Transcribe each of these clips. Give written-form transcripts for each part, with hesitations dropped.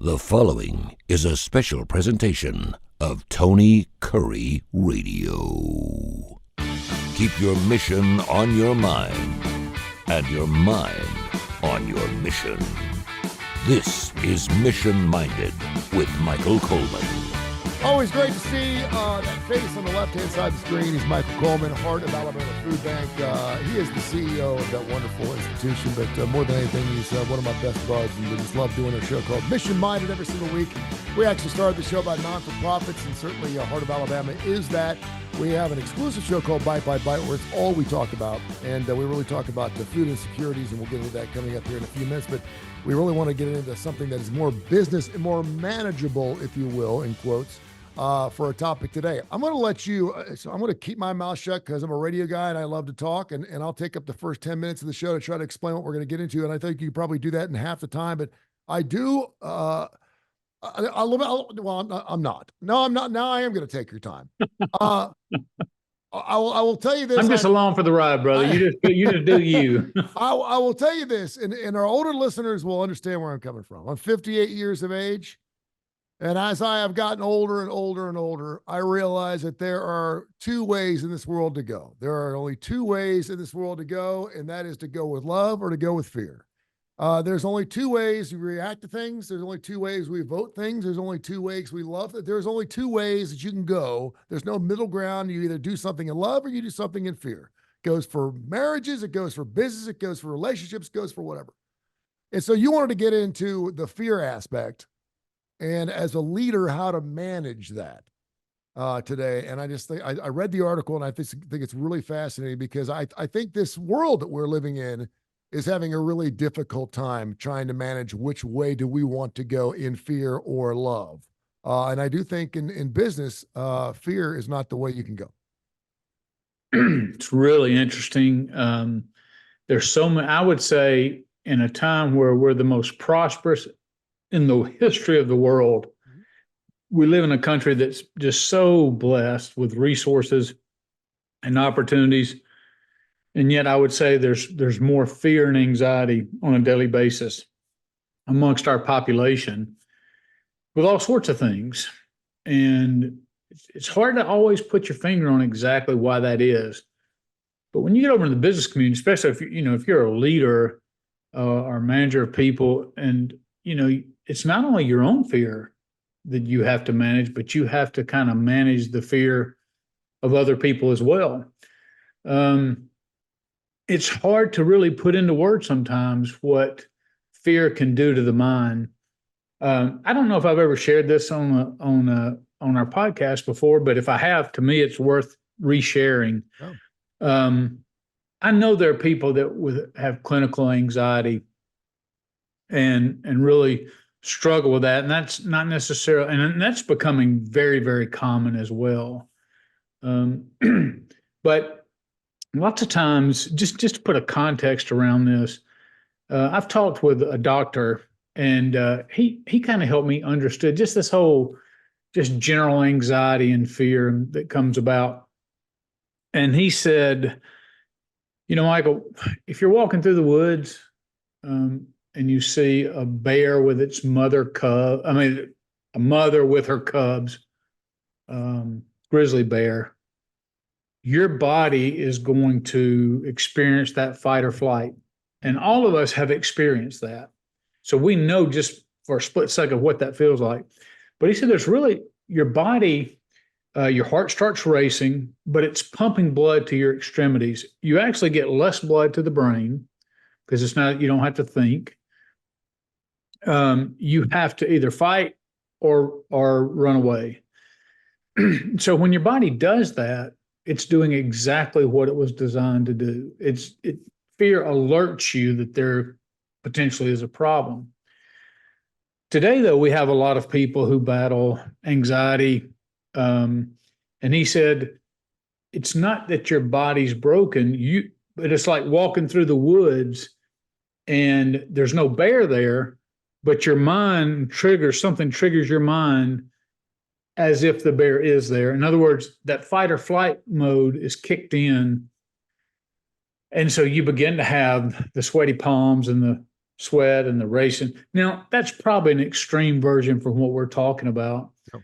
The following is a special presentation of Tony Curry Radio. Keep your mission on your mind and your mind on your mission. This is Mission Minded with Michael Coleman. Always great to see that face on the left-hand side of the screen. He's Michael Coleman, Heart of Alabama Food Bank. He is the CEO of that wonderful institution, but more than anything, he's one of my best buds, and we just love doing our show called Mission Minded every single week. We actually started the show about non-for-profits, and certainly Heart of Alabama is that. We have an exclusive show called Bite by Bite, where it's all we talk about, and we really talk about the food insecurities, and we'll get into that coming up here in a few minutes, but we really want to get into something that is more business and more manageable, if you will, in quotes, for a topic today. I'm going to let you, so I'm going to keep my mouth shut because I'm a radio guy and I love to talk, and I'll take up the first 10 minutes of the show to try to explain what we're going to get into, and I think you probably do that in half the time, but I do, I'm not. No, I'm not. Now I am going to take your time. I will tell you this. I'm just along for the ride, brother. You just do you. I will tell you this, and our older listeners will understand where I'm coming from. I'm 58 years of age, and as I have gotten older and older and older, I realize that there are two ways in this world to go. There are only two ways in this world to go, and that is to go with love or to go with fear. There's only two ways we react to things. There's only two ways we vote things. There's only two ways we love. There's only two ways that you can go. There's no middle ground. You either do something in love or you do something in fear. It goes for marriages. It goes for business. It goes for relationships. It goes for whatever. And so you wanted to get into the fear aspect and as a leader, how to manage that today. And I just think, I read the article and I think it's really fascinating because I think this world that we're living in is having a really difficult time trying to manage which way do we want to go in fear or love. And I do think in business, fear is not the way you can go. It's really interesting. There's so many, I would say in a time where we're the most prosperous in the history of the world, we live in a country that's just so blessed with resources and opportunities. And yet I would say there's more fear and anxiety on a daily basis amongst our population with all sorts of things. And it's hard to always put your finger on exactly why that is. But when you get over in the business community, especially if you're a leader or manager of people, and it's not only your own fear that you have to manage, but you have to kind of manage the fear of other people as well. It's hard to really put into words sometimes what fear can do to the mind. I don't know if I've ever shared this on our podcast before, but if I have, to me, it's worth resharing. Oh. I know there are people that have clinical anxiety and really struggle with that, and that's not necessarily, and that's becoming very, very common as well. But lots of times, just to put a context around this, I've talked with a doctor, and he kind of helped me understand just this whole just general anxiety and fear that comes about. And he said, Michael, if you're walking through the woods and you see a bear with its a mother with her cubs, grizzly bear, your body is going to experience that fight or flight. And all of us have experienced that. So we know just for a split second what that feels like. But he said there's really your body, your heart starts racing, but it's pumping blood to your extremities. You actually get less blood to the brain because you don't have to think. You have to either fight or run away. So when your body does that, it's doing exactly what it was designed to do. Fear alerts you that there potentially is a problem. Today, though, we have a lot of people who battle anxiety. And he said, it's not that your body's broken, but it's like walking through the woods and there's no bear there, but your mind triggers your mind as if the bear is there. In other words, that fight or flight mode is kicked in. And so you begin to have the sweaty palms and sweat and the racing. Now, that's probably an extreme version from what we're talking about. Yep.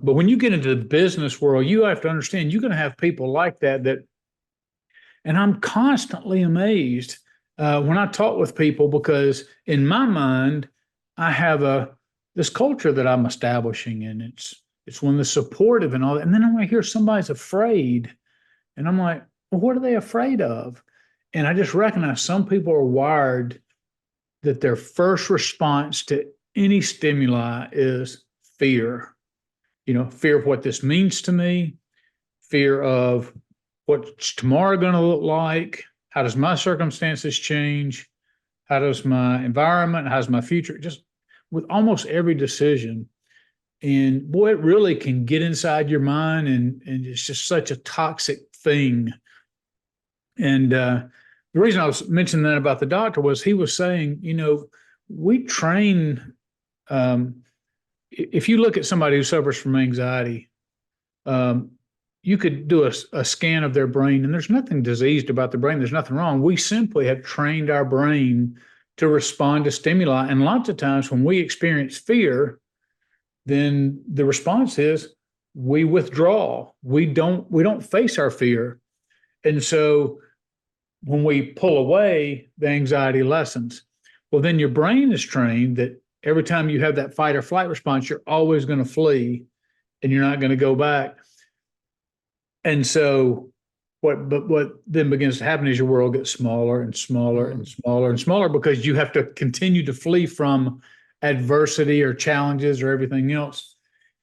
But when you get into the business world, you have to understand you're going to have people like that. And I'm constantly amazed when I talk with people, because in my mind, I have this culture that I'm establishing, and it's one that's supportive and all that. And then when I hear somebody's afraid, and I'm like, well, what are they afraid of? And I just recognize some people are wired that their first response to any stimuli is fear. Fear of what this means to me, fear of what's tomorrow going to look like, how does my circumstances change, how does my environment, how's my future, just with almost every decision. And boy, it really can get inside your mind, and it's just such a toxic thing. And the reason I was mentioning that about the doctor was he was saying, we train, if you look at somebody who suffers from anxiety, you could do a scan of their brain, and there's nothing diseased about the brain. There's nothing wrong. We simply have trained our brain to respond to stimuli. And lots of times when we experience fear, then the response is we withdraw. We don't face our fear. And so when we pull away, the anxiety lessens. Well, then your brain is trained that every time you have that fight or flight response, you're always going to flee and you're not going to go back. And so what then begins to happen is your world gets smaller and smaller and smaller and smaller, because you have to continue to flee from adversity or challenges or everything else.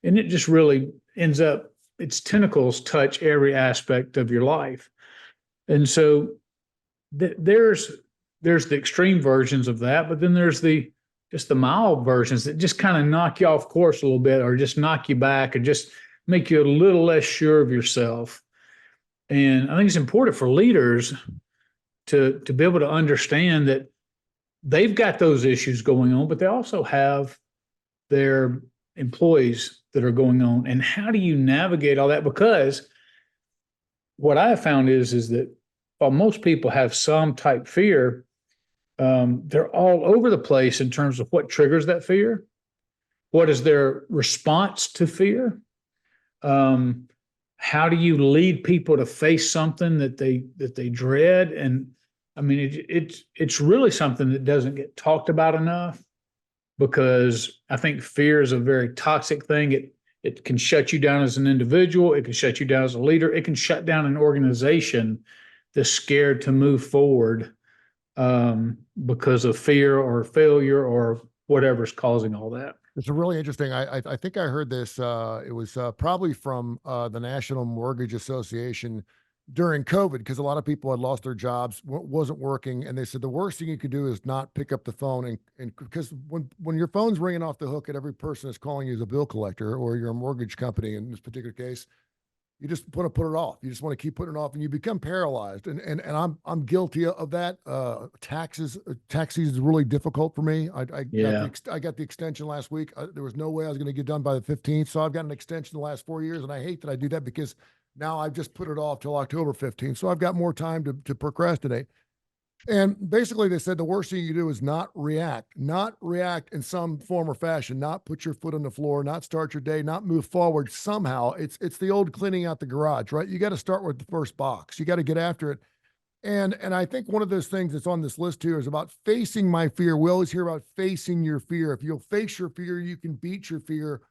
And it just really ends up, its tentacles touch every aspect of your life. And so there's the extreme versions of that, but then there's just the mild versions that just kind of knock you off course a little bit, or just knock you back, or just make you a little less sure of yourself. And I think it's important for leaders to be able to understand that they've got those issues going on, but they also have their employees that are going on. And how do you navigate all that? Because what I have found is that while most people have some type fear, they're all over the place in terms of what triggers that fear. What is their response to fear? How do you lead people to face something that they dread? And I mean, it's really something that doesn't get talked about enough, because I think fear is a very toxic thing. It can shut you down as an individual. It can shut you down as a leader. It can shut down an organization that's scared to move forward because of fear or failure or whatever's causing all that. It's really interesting. I think I heard this. It was probably from the National Mortgage Association during COVID, because a lot of people had lost their jobs, wasn't working, and they said the worst thing you could do is not pick up the phone, and because when your phone's ringing off the hook and every person is calling you as a bill collector, or you're a mortgage company in this particular case, you just want to put it off. You just want to keep putting it off, and you become paralyzed. And I'm guilty of that. Tax season is really difficult for me. I got the extension last week. There was no way I was going to get done by the 15th. So I've got an extension the last 4 years, and I hate that I do that, because now I've just put it off till October 15th. So I've got more time to procrastinate. And basically they said the worst thing you do is not react in some form or fashion, not put your foot on the floor, not start your day, not move forward somehow. It's the old cleaning out the garage, right? You got to start with the first box. You got to get after it. And I think one of those things that's on this list here is about facing my fear. We always hear about facing your fear. If you'll face your fear, you can beat your fear.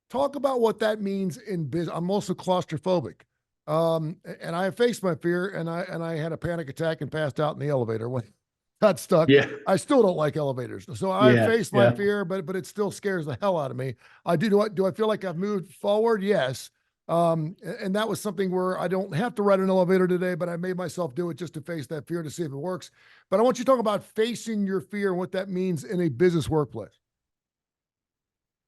Talk about what that means in business. I'm also claustrophobic. And I faced my fear, and I had a panic attack and passed out in the elevator when got stuck. Yeah. I still don't like elevators. So I faced my fear, but it still scares the hell out of me. Do I feel like I've moved forward? Yes. And that was something where I don't have to ride an elevator today, but I made myself do it just to face that fear, to see if it works. But I want you to talk about facing your fear and what that means in a business workplace.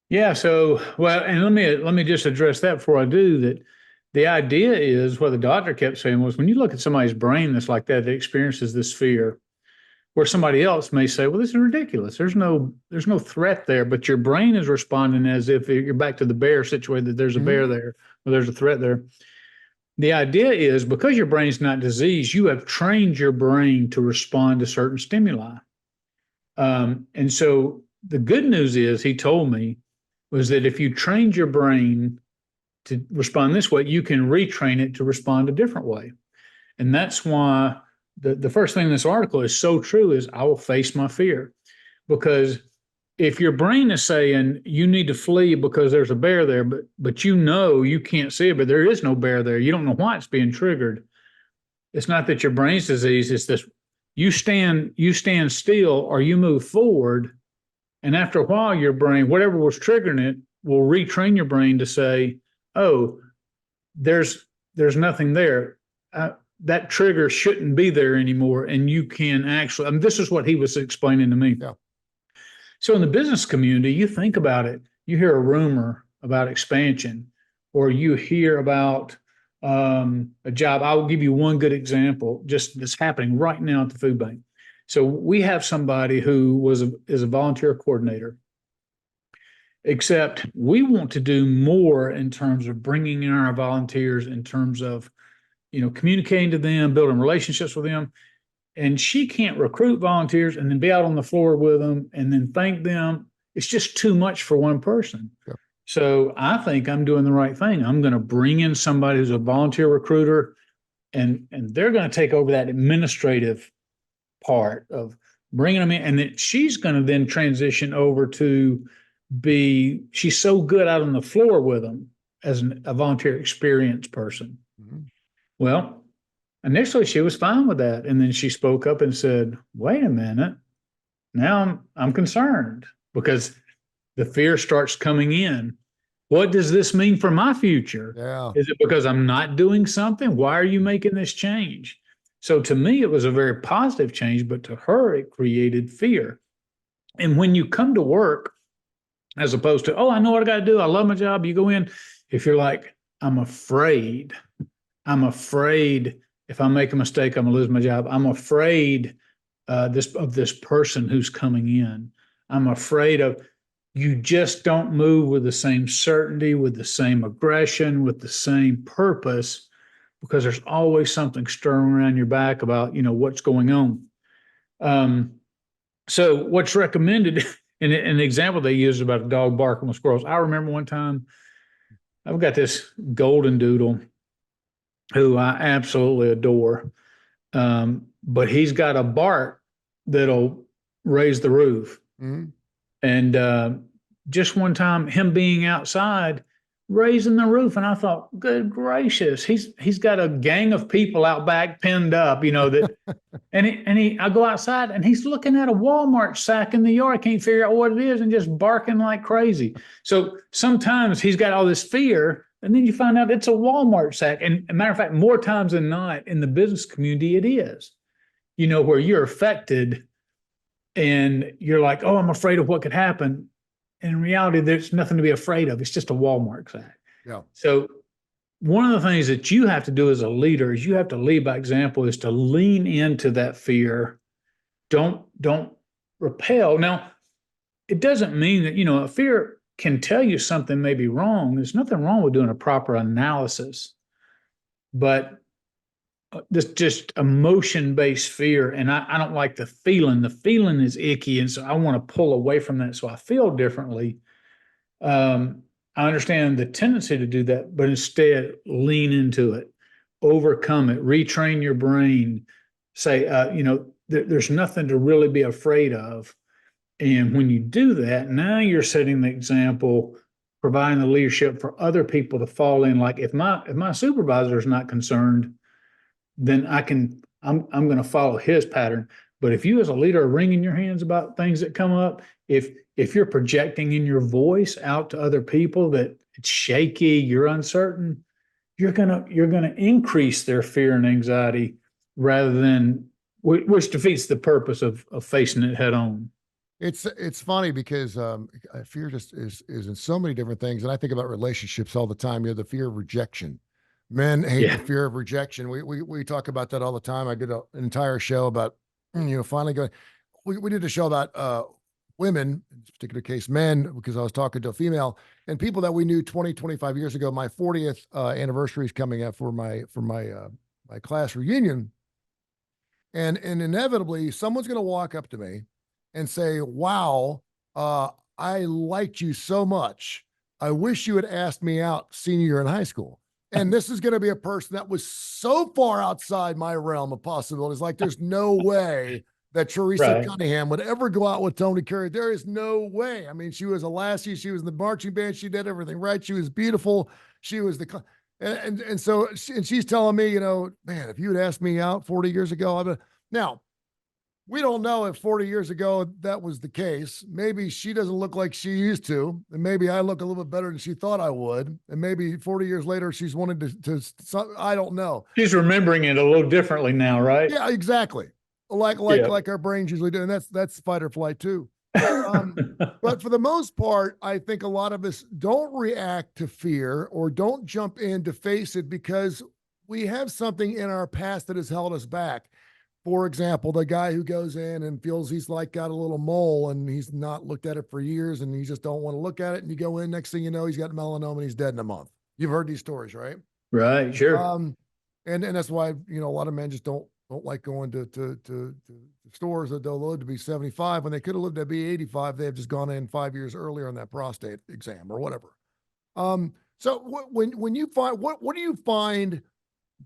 Yeah. So, well, and let me just address that before I do that. The idea is, what the doctor kept saying was, when you look at somebody's brain that's like that experiences this fear, where somebody else may say, well, this is ridiculous. There's no threat there, but your brain is responding as if you're back to the bear situation, that there's a bear there, or there's a threat there. The idea is, because your brain's not diseased, you have trained your brain to respond to certain stimuli. And so the good news is, he told me, was that if you trained your brain to respond this way, you can retrain it to respond a different way. And that's why the first thing in this article is so true is I will face my fear. Because if your brain is saying you need to flee because there's a bear there, but you can't see it, but there is no bear there. You don't know why it's being triggered. It's not that your brain's disease, it's this you stand still or you move forward. And after a while, your brain, whatever was triggering it, will retrain your brain to say, oh, there's nothing there. That trigger shouldn't be there anymore. And you can actually, this is what he was explaining to me. Yeah. So in the business community, you think about it, you hear a rumor about expansion, or you hear about a job. I'll give you one good example, just that's happening right now at the food bank. So we have somebody who is a volunteer coordinator, except we want to do more in terms of bringing in our volunteers, in terms of, communicating to them, building relationships with them. And she can't recruit volunteers and then be out on the floor with them and then thank them. It's just too much for one person. Yep. So I think I'm doing the right thing. I'm going to bring in somebody who's a volunteer recruiter, and they're going to take over that administrative part of bringing them in. And then she's going to then transition over to she's so good out on the floor with them as a volunteer experienced person. Mm-hmm. Well, initially she was fine with that. And then she spoke up and said, wait a minute, now I'm concerned, because the fear starts coming in. What does this mean for my future? Yeah. Is it because I'm not doing something? Why are you making this change? So to me, it was a very positive change, but to her, it created fear. And when you come to work, as opposed to, oh, I know what I got to do, I love my job, you go in. If you're like, I'm afraid if I make a mistake, I'm gonna lose my job. I'm afraid of this person who's coming in. I'm afraid of, you just don't move with the same certainty, with the same aggression, with the same purpose, because there's always something stirring around your back about, what's going on. So what's recommended, and an example they used about a dog barking with squirrels. I remember one time, I've got this golden doodle who I absolutely adore. But he's got a bark that'll raise the roof. Mm-hmm. And just one time, him being outside, raising the roof, and I thought, good gracious, he's got a gang of people out back pinned up, that, I go outside and he's looking at a Walmart sack in the yard, can't figure out what it is, and just barking like crazy. So sometimes he's got all this fear, and then you find out it's a Walmart sack. And as a matter of fact, more times than not in the business community, it is, where you're affected and you're like, oh, I'm afraid of what could happen. And in reality, there's nothing to be afraid of. It's just a Walmart sack. Yeah. So one of the things that you have to do as a leader is you have to lead by example, is to lean into that fear. Don't repel. Now, it doesn't mean that, a fear can tell you something may be wrong. There's nothing wrong with doing a proper analysis, but this just emotion-based fear. And I don't like the feeling. The feeling is icky. And so I want to pull away from that. So I feel differently. I understand the tendency to do that, but instead lean into it, overcome it, retrain your brain, say, there's nothing to really be afraid of. And when you do that, now you're setting the example, providing the leadership for other people to fall in. Like if my supervisor is not concerned, then I'm going to follow his pattern. But if you as a leader are wringing your hands about things that come up, if you're projecting in your voice out to other people that it's shaky, you're uncertain, you're gonna increase their fear and anxiety rather than, which defeats the purpose of facing it head on. It's funny because fear just is in so many different things, and I think about relationships all the time. The fear of rejection. Men hate the fear of rejection. We talk about that all the time. I did an entire show about finally going. We did a show about women, in this particular case, men, because I was talking to a female and people that we knew 20, 25 years ago. My 40th anniversary is coming up for my class reunion, and inevitably someone's going to walk up to me and say, wow, I liked you so much. I wish you had asked me out senior year in high school. And this is going to be a person that was so far outside my realm of possibilities. Like, there's no way that Teresa Right. Cunningham would ever go out with Tony Curry. There is no way. I mean, she was a lassie. She was in the marching band. She did everything right. She was beautiful. She was and so and she's telling me, man, if you had asked me out 40 years ago, now we don't know if 40 years ago that was the case. Maybe she doesn't look like she used to, and maybe I look a little bit better than she thought I would, and maybe 40 years later she's wanted I don't know. She's remembering it a little differently now, right? Yeah, exactly. Like our brains usually do, and that's fight or flight too. But for the most part, I think a lot of us don't react to fear or don't jump in to face it because we have something in our past that has held us back. For example, the guy who goes in and feels he's like got a little mole and he's not looked at it for years and he just don't want to look at it. And you go in, next thing you know, he's got melanoma and he's dead in a month. You've heard these stories, right? Right. Sure. And that's why, a lot of men just don't like going to stores that they'll live to be 75 when they could have lived to be 85. They have just gone in 5 years earlier on that prostate exam or whatever. So when you find, what do you find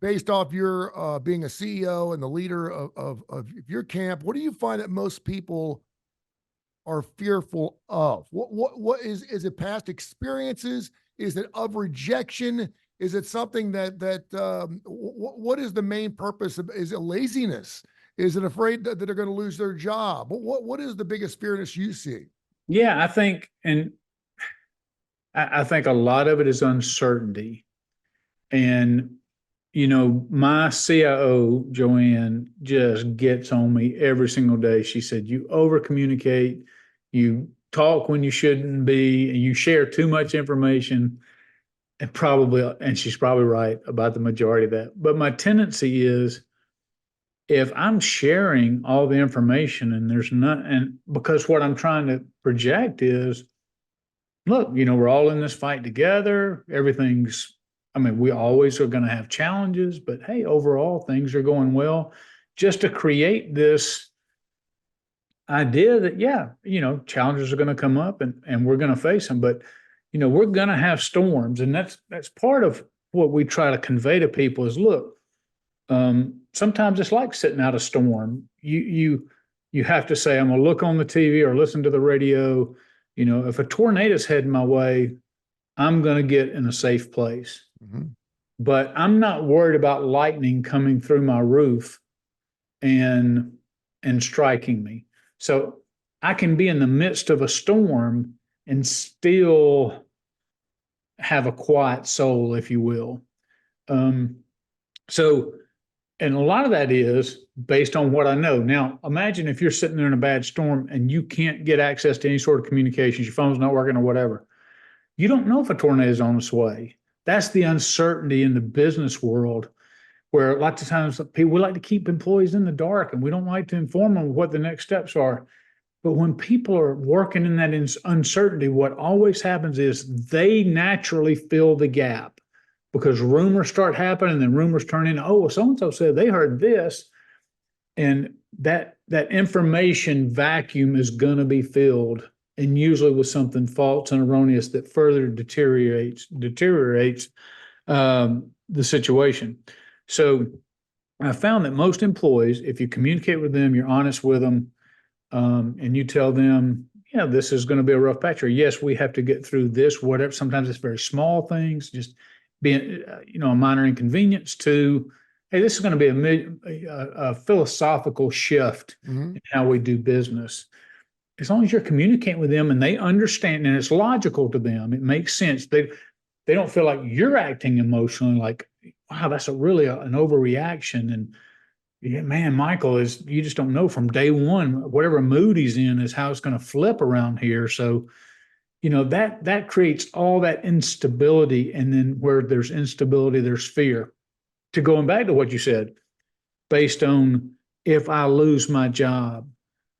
based off your being a CEO and the leader of your camp? What do you find that most people are fearful of? What is it past experiences? Is it of rejection? Is it something what is the main purpose of, is it laziness? Is it afraid that they're going to lose their job? What is the biggest fear that you see? Yeah, I think a lot of it is uncertainty. And, my CIO, Joanne, just gets on me every single day. She said, you over communicate, you talk when you shouldn't be, and you share too much information. And she's probably right about the majority of that. But my tendency is, if I'm sharing all the information and there's not, and because what I'm trying to project is, look, we're all in this fight together. We always are going to have challenges, but hey, overall things are going well. Just to create this idea that, challenges are going to come up and we're going to face them, but we're going to have storms. And that's part of what we try to convey to people is, look, sometimes it's like sitting out a storm. You have to say, I'm going to look on the TV or listen to the radio. If a tornado's heading my way, I'm going to get in a safe place. Mm-hmm. But I'm not worried about lightning coming through my roof and striking me. So I can be in the midst of a storm and still have a quiet soul, if you will. And a lot of that is based on what I know. Now, imagine if you're sitting there in a bad storm and you can't get access to any sort of communications, your phone's not working or whatever. You don't know if a tornado is on its way. That's the uncertainty in the business world, where lots of times we like to keep employees in the dark and we don't like to inform them what the next steps are. But when people are working in that uncertainty, what always happens is they naturally fill the gap. Because rumors start happening, and then rumors turn into, oh, well, so-and-so said they heard this. And that information vacuum is going to be filled, and usually with something false and erroneous that further deteriorates the situation. So I found that most employees, if you communicate with them, you're honest with them, and you tell them, this is going to be a rough patch, or yes, we have to get through this, whatever. Sometimes it's very small things, just being, a minor inconvenience, to, hey, this is going to be a philosophical shift in how we do business. As long as you're communicating with them and they understand and it's logical to them, it makes sense. They don't feel like you're acting emotionally, like, wow, that's really an overreaction. And yeah, man, Michael, you just don't know from day one, whatever mood he's in is how it's going to flip around here. So, that creates all that instability. And then where there's instability, there's fear. To going back to what you said, based on if I lose my job,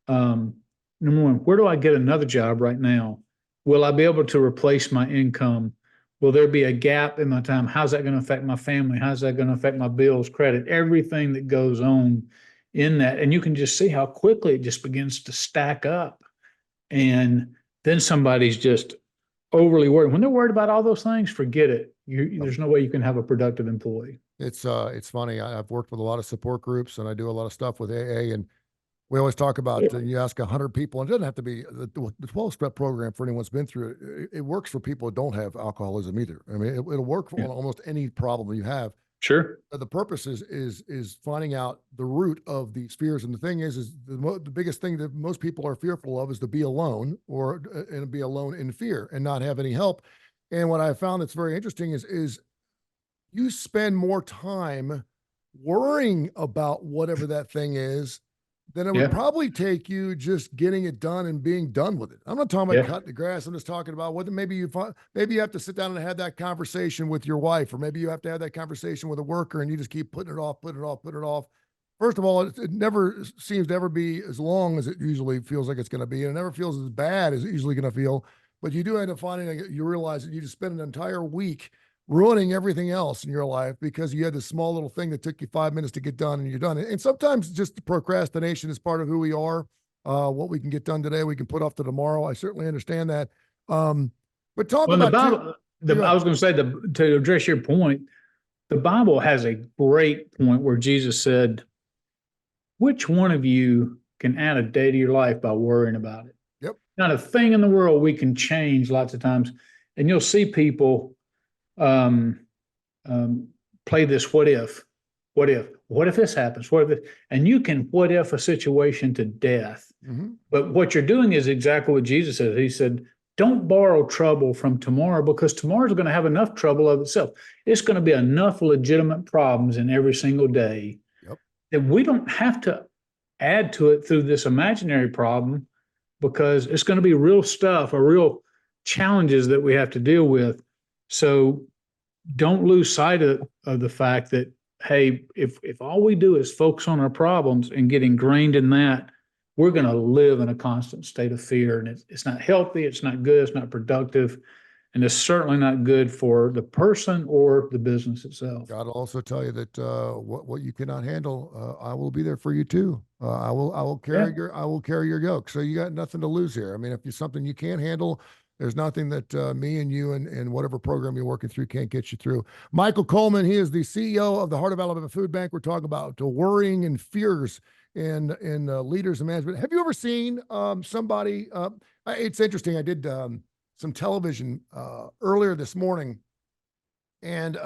number one, where do I get another job right now? Will I be able to replace my income? Will there be a gap in my time? How's that going to affect my family? How's that going to affect my bills, credit, everything that goes on in that. And you can just see how quickly it just begins to stack up. And then somebody's just overly worried. When they're worried about all those things, forget it. There's no way you can have a productive employee. It's funny. I've worked with a lot of support groups, and I do a lot of stuff with AA, and we always talk about, you ask 100 people, and it doesn't have to be the 12-step program for anyone who's been through it. It works for people who don't have alcoholism either. I mean, it'll work for almost any problem you have. Sure. The purpose is finding out the root of these fears. And the thing is the biggest thing that most people are fearful of is to be alone and be alone in fear and not have any help. And what I found that's very interesting is you spend more time worrying about whatever that thing is then it would probably take you just getting it done and being done with it. I'm not talking about cutting the grass. I'm just talking about whether maybe you have to sit down and have that conversation with your wife, or maybe you have to have that conversation with a worker and you just keep putting it off. First of all, it never seems to ever be as long as it usually feels like it's going to be. And it never feels as bad as it's usually going to feel. But you do end up finding you realize that you just spend an entire week ruining everything else in your life because you had this small little thing that took you 5 minutes to get done and you're done. And sometimes just procrastination is part of who we are. What we can get done today, we can put off to tomorrow. I certainly understand that. But talk about I was going to say, to address your point, the Bible has a great point where Jesus said, which one of you can add a day to your life by worrying about it? Yep. Not a thing in the world we can change lots of times. And you'll see people play this what if this happens, and you can what if a situation to death. Mm-hmm. But what you're doing is exactly what Jesus said. He said, don't borrow trouble from tomorrow, because tomorrow's going to have enough trouble of itself. It's going to be enough legitimate problems in every single day that we don't have to add to it through this imaginary problem, because it's going to be real stuff or real challenges that we have to deal with. So don't lose sight of the fact that, hey, if all we do is focus on our problems and get ingrained in that, we're going to live in a constant state of fear. And it's not healthy, it's not good, it's not productive, and it's certainly not good for the person or the business itself. God will also tell you that what you cannot handle, I will be there for you too. I will carry your yoke. So you got nothing to lose here. I mean, if it's something you can't handle, there's nothing that me and you and whatever program you're working through can't get you through. Michael Coleman, he is the CEO of the Heart of Alabama Food Bank. We're talking about worrying and fears in leaders and management. Have you ever seen somebody? It's interesting. I did some television earlier this morning, and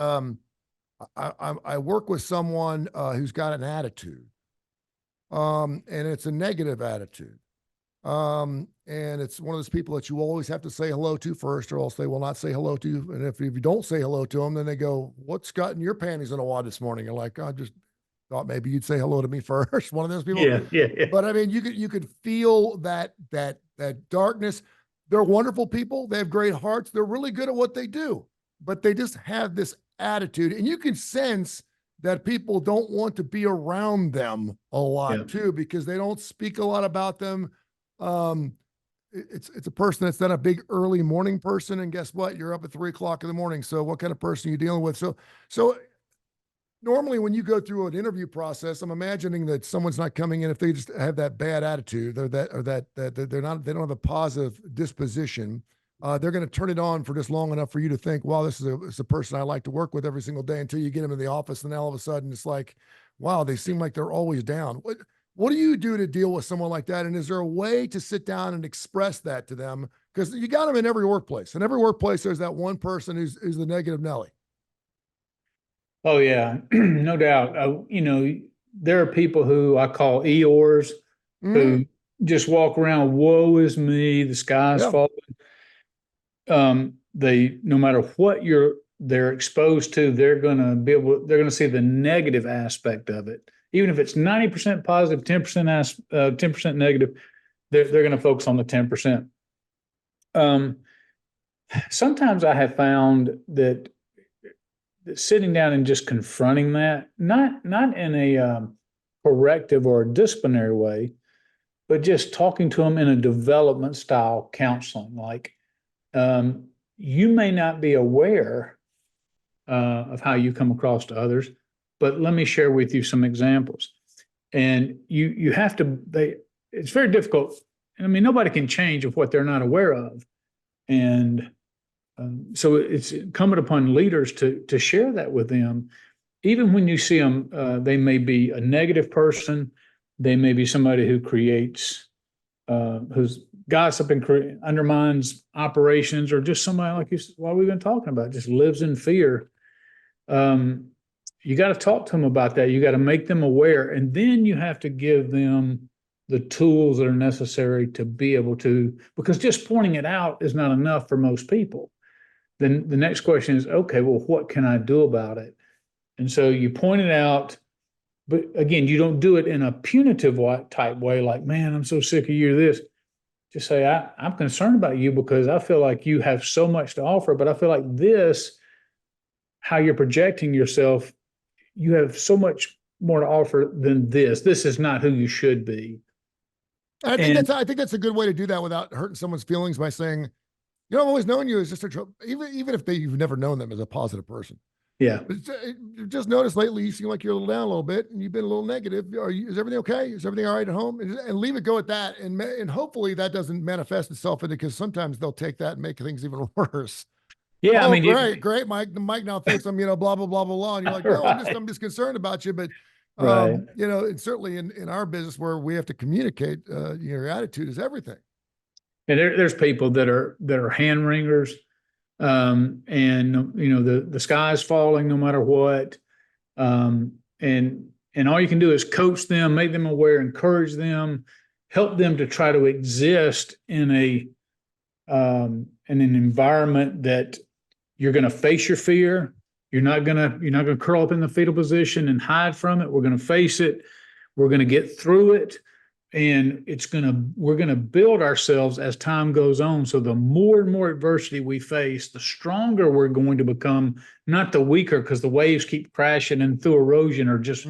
I work with someone who's got an attitude, and it's a negative attitude. And it's one of those people that you always have to say hello to first, or else they will not say hello to you. And if you don't say hello to them, then they go, what's gotten your panties in a wad this morning? You're like, I just thought maybe you'd say hello to me first. One of those people. Yeah. But I mean, you could feel that darkness. They're wonderful people. They have great hearts. They're really good at what they do, but they just have this attitude, and you can sense that people don't want to be around them a lot too, because they don't speak a lot about them. It's a person that's not a big early morning person. And guess what? You're up at 3 o'clock in the morning. So what kind of person are you dealing with? So normally when you go through an interview process, I'm imagining that someone's not coming in if they just have that bad attitude, or that they don't have a positive disposition. They're going to turn it on for just long enough for you to think, wow, this is a person I like to work with every single day, until you get them in the office. And then all of a sudden it's like, wow, they seem like they're always down. What do you do to deal with someone like that? And is there a way to sit down and express that to them? Because you got them in every workplace. In every workplace, there's that one person who's the negative Nelly. Oh, yeah, no doubt. There are people who I call Eeyores, who just walk around, woe is me, the sky's falling. No matter what they're exposed to, they're going to see the negative aspect of it. Even if it's 90% positive, 10% negative, they're going to focus on the 10%. Sometimes I have found that sitting down and just confronting that, not in a corrective or a disciplinary way, but just talking to them in a development style counseling. Like, you may not be aware of how you come across to others, but let me share with you some examples. And you have to, it's very difficult. I mean, nobody can change of what they're not aware of. And so it's incumbent upon leaders to share that with them. Even when you see them, they may be a negative person. They may be somebody who creates, who's gossip and undermines operations, or just somebody like you, what we've been talking about, just lives in fear. You got to talk to them about that. You got to make them aware, and then you have to give them the tools that are necessary to be able to, because just pointing it out is not enough for most people. Then the next question is, okay, well, what can I do about it? And so you point it out, but again, you don't do it in a punitive type way, like, man, I'm so sick of you, this. Just say, I'm concerned about you because I feel like you have so much to offer, but I feel like this, how you're projecting yourself, you have so much more to offer than this. This is not who you should be. I think that's a good way to do that without hurting someone's feelings by saying, you know, I've always known you as just even if you've never known them as a positive person. Yeah. Just noticed lately you seem like you're a little down a little bit and you've been a little negative. Is everything okay? Is everything all right at home? And leave it go at that. And hopefully that doesn't manifest itself into, because sometimes they'll take that and make things even worse. Yeah. Oh, I mean, great. Mike now thinks I'm, blah, blah, blah, blah, blah. And you're like, no, right. I'm just concerned about you. But, Right. it's certainly in our business where we have to communicate, your attitude is everything. And there's people that are hand wringers. And the sky's falling no matter what. And all you can do is coach them, make them aware, encourage them, help them to try to exist in an environment that you're going to face your fear. You're not going to curl up in the fetal position and hide from it. We're going to face it. We're going to get through it. And we're going to build ourselves as time goes on. So the more and more adversity we face, the stronger we're going to become, not the weaker, because the waves keep crashing and through erosion are just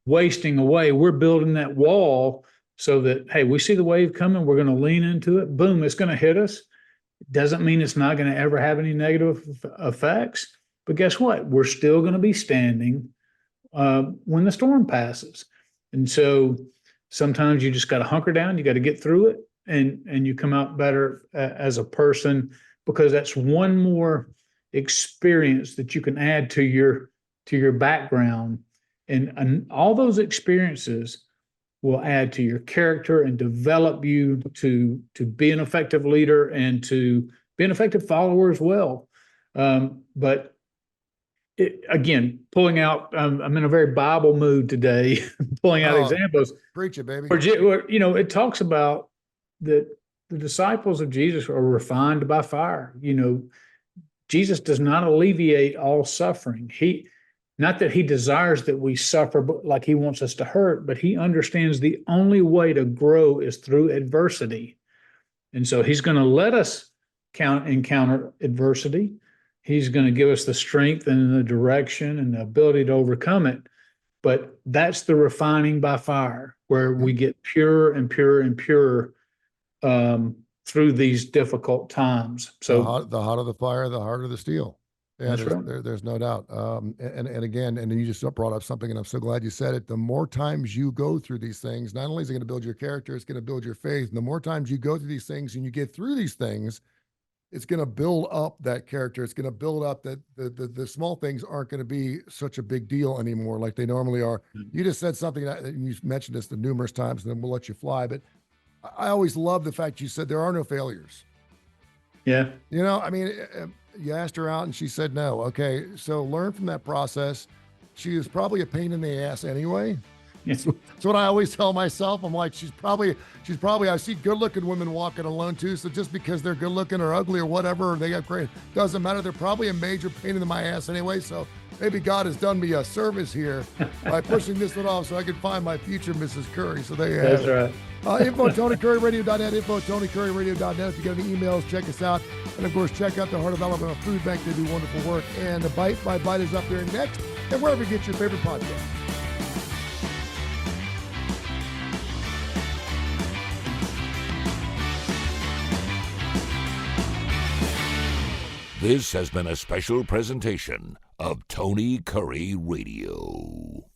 wasting away. We're building that wall so that, hey, we see the wave coming, we're going to lean into it. Boom, it's going to hit us. It doesn't mean it's not going to ever have any negative effects. But guess what? We're still going to be standing when the storm passes. And so sometimes you just got to hunker down. You got to get through it, and you come out better as a person, because that's one more experience that you can add to your background, and all those experiences will add to your character and develop you to be an effective leader and to be an effective follower as well. But again, pulling out, I'm in a very Bible mood today, pulling out examples. Preach it, baby. It talks about that the disciples of Jesus are refined by fire. Jesus does not alleviate all suffering. Not that he desires that we suffer, but like he wants us to hurt, but he understands the only way to grow is through adversity. And so he's going to let us encounter adversity. He's going to give us the strength and the direction and the ability to overcome it. But that's the refining by fire, where we get pure and pure and pure through these difficult times. So the hotter the fire, the harder the steel. Yeah, there's no doubt. And again, and you just brought up something, and I'm so glad you said it. The more times you go through these things, not only is it going to build your character, it's going to build your faith. And the more times you go through these things and you get through these things, it's going to build up that character. It's going to build up that the small things aren't going to be such a big deal anymore like they normally are. You just said something that, and you mentioned this the numerous times, and then we'll let you fly. But I always love the fact you said there are no failures. Yeah. You asked her out and she said no. Okay, so learn from that process. She was probably a pain in the ass anyway. Yes. That's what I always tell myself. I'm like, she's probably, I see good looking women walking alone too. So just because they're good looking or ugly or whatever, or they got great, doesn't matter. They're probably a major pain in my ass anyway. So maybe God has done me a service here by pushing this one off so I can find my future Mrs. Curry. So there you have it. That's right. Info TonyCurryRadio.net, info TonyCurryRadio.net. If you got any emails, check us out. And of course, check out the Heart of Alabama Food Bank. They do wonderful work. And the Bite by Bite is up there next, and wherever you get your favorite podcast. This has been a special presentation of Tony Curry Radio.